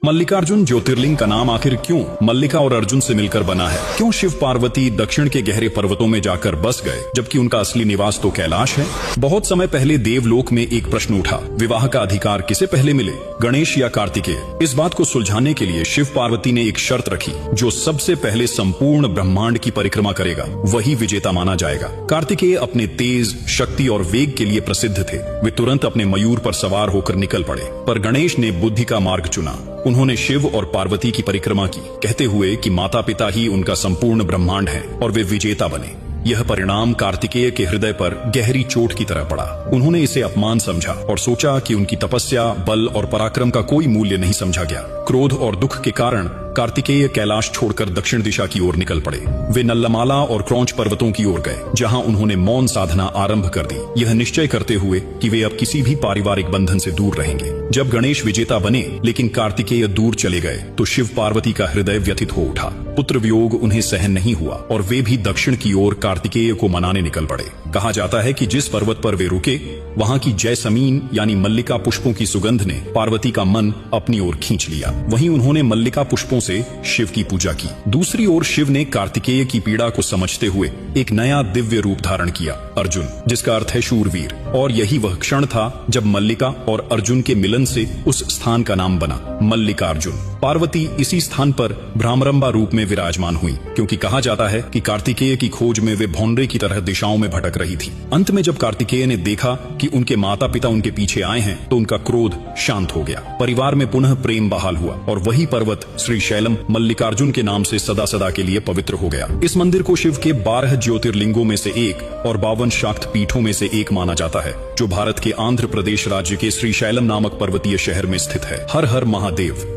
मल्लिकार्जुन ज्योतिर्लिंग का नाम आखिर क्यों मल्लिका और अर्जुन से मिलकर बना है? क्यों शिव पार्वती दक्षिण के गहरे पर्वतों में जाकर बस गए जबकि उनका असली निवास तो कैलाश है? बहुत समय पहले देवलोक में एक प्रश्न उठा, विवाह का अधिकार किसे पहले मिले, गणेश या कार्तिकेय? इस बात को सुलझाने के लिए शिव पार्वती ने एक शर्त रखी, जो सबसे पहले संपूर्ण ब्रह्मांड की परिक्रमा करेगा वही विजेता माना जाएगा। कार्तिकेय अपने तेज, शक्ति और वेग के लिए प्रसिद्ध थे। वे तुरंत अपने मयूर पर सवार होकर निकल पड़े, पर गणेश ने बुद्धि का मार्ग चुना। उन्होंने शिव और पार्वती की परिक्रमा की, कहते हुए कि माता पिता ही उनका संपूर्ण ब्रह्मांड है और वे विजेता बने। यह परिणाम कार्तिकेय के हृदय पर गहरी चोट की तरह पड़ा। उन्होंने इसे अपमान समझा और सोचा कि उनकी तपस्या, बल और पराक्रम का कोई मूल्य नहीं समझा गया। क्रोध और दुख के कारण कार्तिकेय कैलाश छोड़कर दक्षिण दिशा की ओर निकल पड़े। वे नल्लमाला और क्रौंच पर्वतों की ओर गए, जहां उन्होंने मौन साधना आरंभ कर दी, यह निश्चय करते हुए कि वे अब किसी भी पारिवारिक बंधन से दूर रहेंगे। जब गणेश विजेता बने लेकिन कार्तिकेय दूर चले गए तो शिव पार्वती का हृदय व्यथित हो उठा। पुत्र वियोग उन्हें सहन नहीं हुआ और वे भी दक्षिण की ओर कार्तिकेय को मनाने निकल पड़े। कहा जाता है कि जिस पर्वत पर वे रुके, वहां की जैसमीन यानी मल्लिका पुष्पों की सुगंध ने पार्वती का मन अपनी ओर खींच लिया। वहीं उन्होंने मल्लिका पुष्पों से शिव की पूजा की। दूसरी ओर शिव ने कार्तिकेय की पीड़ा को समझते हुए एक नया दिव्य रूप धारण किया, अर्जुन, जिसका अर्थ है शूरवीर। और यही वह क्षण था जब मल्लिका और अर्जुन के मिलन से उस स्थान का नाम बना मल्लिकार्जुन। पार्वती इसी स्थान पर भ्रामरंबा रूप में विराजमान हुई, क्योंकि कहा जाता है कि कार्तिकेय की खोज में वे भौंडरे की तरह दिशाओं में भटक रही थी। अंत में जब कार्तिकेय ने देखा कि उनके माता पिता उनके पीछे आए हैं तो उनका क्रोध शांत हो गया। परिवार में पुनः प्रेम बहाल हुआ और वही पर्वत श्री शैलम मल्लिकार्जुन के नाम से सदा सदा के लिए पवित्र हो गया। इस मंदिर को शिव के 12 ज्योतिर्लिंगों में से एक और 52 शाक्त पीठों में से एक माना जाता है, जो भारत के आंध्र प्रदेश राज्य के श्री शैलम नामक पर्वतीय शहर में स्थित है। हर हर महादेव।